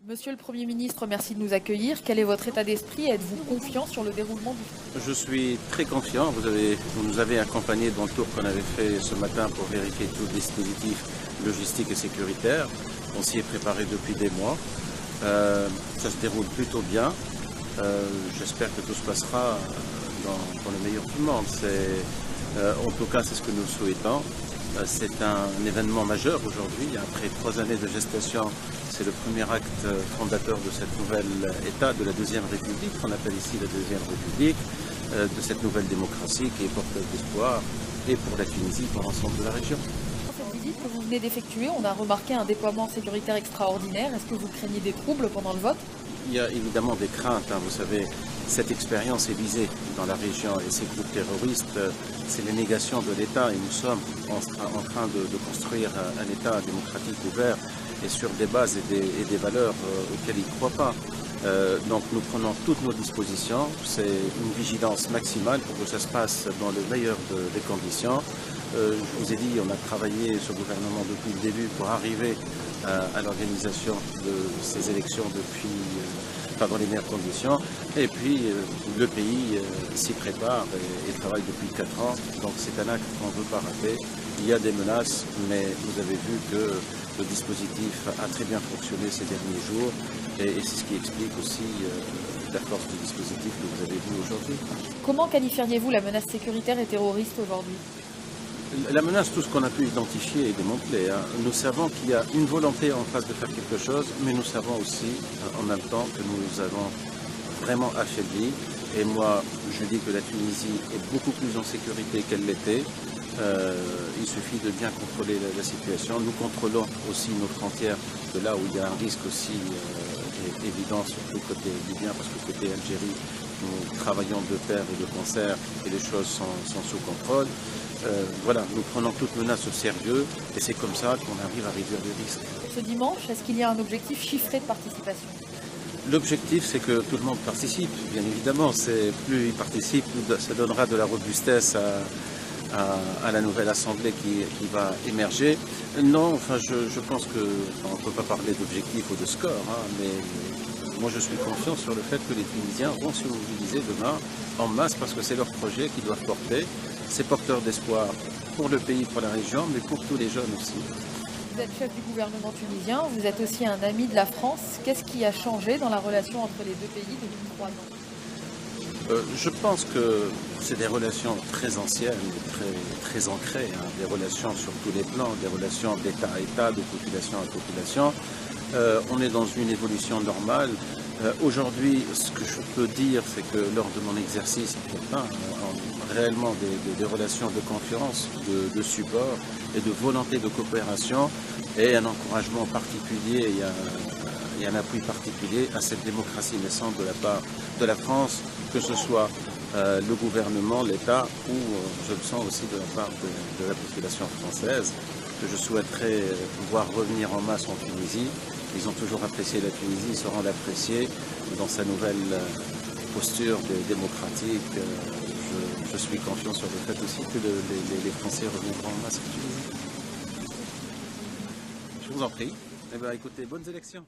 Monsieur le Premier ministre, merci de nous accueillir. Quel est votre état d'esprit? Êtes-vous confiant sur le déroulement du scrutin? Je suis très confiant. Vous nous avez accompagnés dans le tour qu'on avait fait ce matin pour vérifier tout le dispositif logistique et sécuritaire. On s'y est préparé depuis des mois. Ça se déroule plutôt bien. J'espère que tout se passera dans le meilleur du monde. En tout cas, c'est ce que nous souhaitons. C'est un événement majeur aujourd'hui. Après 3 années de gestation, c'est le premier acte fondateur de cette nouvelle État, de la Deuxième République, qu'on appelle ici la Deuxième République, de cette nouvelle démocratie qui est porteuse d'espoir, et pour la Tunisie, pour l'ensemble de la région. Dans cette visite que vous venez d'effectuer, on a remarqué un déploiement sécuritaire extraordinaire. Est-ce que vous craignez des troubles pendant le vote? Il y a évidemment des craintes. Vous savez, cette expérience est visée dans la région et ces groupes terroristes, c'est les négations de l'État et nous sommes en train de construire un État démocratique ouvert et sur des bases et des valeurs auxquelles ils ne croient pas. Donc nous prenons toutes nos dispositions, c'est une vigilance maximale pour que ça se passe dans le meilleur des conditions. Je vous ai dit, on a travaillé ce gouvernement depuis le début pour arriver à l'organisation de ces élections dans les meilleures conditions. Et puis le pays s'y prépare et travaille depuis 4 ans. Donc c'est un acte qu'on ne veut pas rater. Il y a des menaces, mais vous avez vu que le dispositif a très bien fonctionné ces derniers jours. Et c'est ce qui explique aussi la force du dispositif que vous avez vu aujourd'hui. Comment qualifieriez-vous la menace sécuritaire et terroriste aujourd'hui? La menace, tout ce qu'on a pu identifier et démontrer. Nous savons qu'il y a une volonté en face de faire quelque chose, mais nous savons aussi en même temps que nous avons vraiment affaibli. Et moi, je dis que la Tunisie est beaucoup plus en sécurité qu'elle l'était. Il suffit de bien contrôler la situation. Nous contrôlons aussi nos frontières de là où il y a un risque aussi évident, surtout côté libyen, parce que côté Algérie, nous travaillons de pair et de concert et les choses sont sous contrôle. Voilà, nous prenons toute menace au sérieux et c'est comme ça qu'on arrive à réduire les risques. Ce dimanche, est-ce qu'il y a un objectif chiffré de participation? L'objectif, c'est que tout le monde participe, bien évidemment. Plus il participe, plus ça donnera de la robustesse à la nouvelle assemblée qui va émerger. Non, enfin, je pense on ne peut pas parler d'objectif ou de score, mais moi je suis confiant sur le fait que les Tunisiens vont se mobiliser demain en masse parce que c'est leur projet qu'ils doivent porter. C'est porteur d'espoir pour le pays, pour la région, mais pour tous les jeunes aussi. Vous êtes chef du gouvernement tunisien, vous êtes aussi un ami de la France. Qu'est-ce qui a changé dans la relation entre les deux pays depuis 3 ans? Je pense que c'est des relations très anciennes, très ancrées, des relations sur tous les plans, des relations d'État à État, de population à population. On est dans une évolution normale. Aujourd'hui, ce que je peux dire, c'est que lors de mon exercice, on a réellement des relations de confiance, de support et de volonté de coopération et un encouragement particulier et un appui particulier à cette démocratie naissante de la part de la France, que ce soit le gouvernement, l'État ou je le sens aussi de la part de la population française, que je souhaiterais voir revenir en masse en Tunisie. Ils ont toujours apprécié la Tunisie, ils sauront l'apprécier dans sa nouvelle posture démocratique. Je suis confiant sur le fait aussi que les Français reviendront en masse en Tunisie. Je vous en prie. Eh bien, écoutez, bonnes élections.